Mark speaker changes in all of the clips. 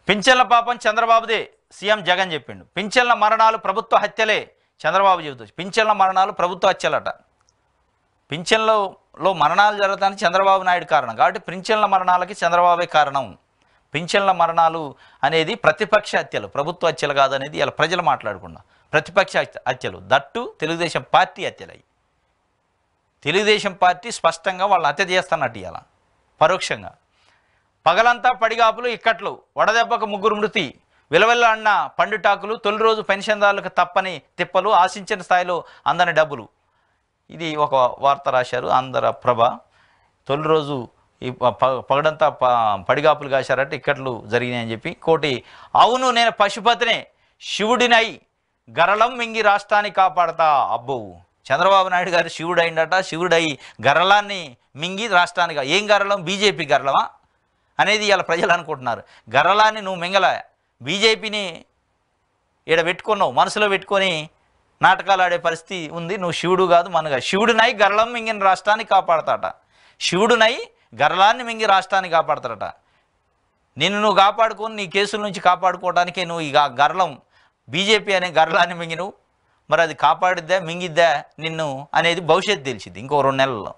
Speaker 1: పింఛన్ల పాపం చంద్రబాబుదే సీఎం జగన్ చెప్పిండు. పింఛన్ల మరణాలు ప్రభుత్వ హత్యలే చంద్రబాబు చెబుతూ. పింఛన్ల మరణాలు ప్రభుత్వ హత్యలట. పింఛన్లలో మరణాలు జరగడానికి చంద్రబాబు నాయుడు కారణం కాబట్టి పింఛన్ల మరణాలకి చంద్రబాబే కారణం. పింఛన్ల మరణాలు అనేది ప్రతిపక్ష హత్యలు, ప్రభుత్వ హత్యలు కాదనేది ఇలా ప్రజలు మాట్లాడకుండా ప్రతిపక్ష హత్యలు, దట్టు తెలుగుదేశం పార్టీ హత్యలు. అయ్యి తెలుగుదేశం పార్టీ స్పష్టంగా వాళ్ళు హత్య చేస్తున్నట్టు ఇవాళ పరోక్షంగా. పగలంతా పడిగాపులు ఇక్కట్లు, వడదెబ్బకు 3 మృతి, విలవెల్ల అన్న పండుటాకులు, తొలి రోజు పెన్షన్దారులకు తప్పని తిప్పలు, ఆశించిన స్థాయిలో అందని డబ్బులు. ఇది ఒక వార్త రాశారు ఆంధ్రప్రభ. తొలి రోజు ఈ పగడంతా పడిగాపులు కాశారట, ఇక్కట్లు జరిగినాయని చెప్పి. కోటి, అవును నేను పశుపతినే, శివుడినై గరళం మింగి రాష్ట్రాన్ని కాపాడతా. అబ్బో, చంద్రబాబు నాయుడు గారు శివుడు అయిందట. శివుడై గరళాన్ని మింగి రాష్ట్రానికి, ఏం గరళం, బీజేపీ గరళమా అనేది ఇలా ప్రజలు అనుకుంటున్నారు. గరళాన్ని నువ్వు మింగల, బీజేపీని ఈడ పెట్టుకున్నావు, మనసులో పెట్టుకొని నాటకాలు ఆడే పరిస్థితి ఉంది. నువ్వు శివుడు కాదు మనగా. శివుడినై గరళం మింగిన రాష్ట్రాన్ని కాపాడతాట. శివుడినై గరళాన్ని మింగి రాష్ట్రాన్ని కాపాడతాడట. నిన్ను నువ్వు కాపాడుకొని నీ కేసుల నుంచి కాపాడుకోవడానికే నువ్వు ఇక గరళం, బీజేపీ అనే గరళాన్ని మింగిను. మరి అది కాపాడిద్దా మింగిద్దా నిన్ను అనేది భవిష్యత్తు తెలిసింది ఇంకో 2 నెలల్లో.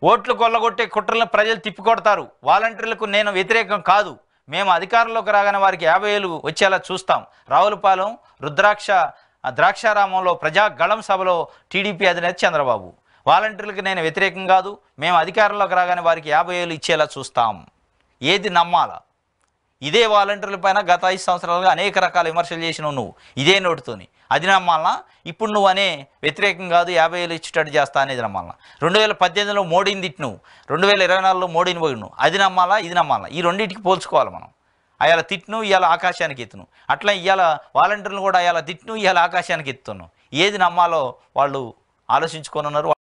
Speaker 1: ఓట్లు కొల్లగొట్టే కుట్రలను ప్రజలు తిప్పికొడతారు. వాలంటీర్లకు నేను వ్యతిరేకం కాదు. మేము అధికారంలోకి రాగానే వారికి 50,000 వచ్చేలా చూస్తాం. రావులపాలెం ద్రాక్షారామంలో ప్రజాగళం సభలో టీడీపీ అధినేత చంద్రబాబు. వాలంటీర్లకు నేను వ్యతిరేకం కాదు. మేము అధికారంలోకి రాగానే వారికి 50,000 ఇచ్చేలా చూస్తాం. ఏది నమ్మాలా? ఇదే వాలంటీర్ల పైన గత 5 సంవత్సరాలుగా అనేక రకాల విమర్శలు చేసినావు నువ్వు ఇదే నోటితోని. అది నమ్మాలనా? ఇప్పుడు నువ్వు అనే వ్యతిరేకం కాదు 50,000 ఇచ్చేటట్టు చేస్తా అనేది నమ్మాలనా? 2018లో మోడీని తిట్టిను, 2024లో మోడీని పోయిను. అది నమ్మాలా, ఇది నమ్మాలా? ఈ రెండింటికి పోల్చుకోవాలి మనం. అయాల తిట్టును, ఇవాళ ఆకాశానికి ఎత్తును. అట్లా ఇవాళ వాలంటీర్లు కూడా అయాల తిట్టును, ఇవాళ ఆకాశానికి ఎత్తును. ఏది నమ్మాలో వాళ్ళు ఆలోచించుకొని ఉన్నారు.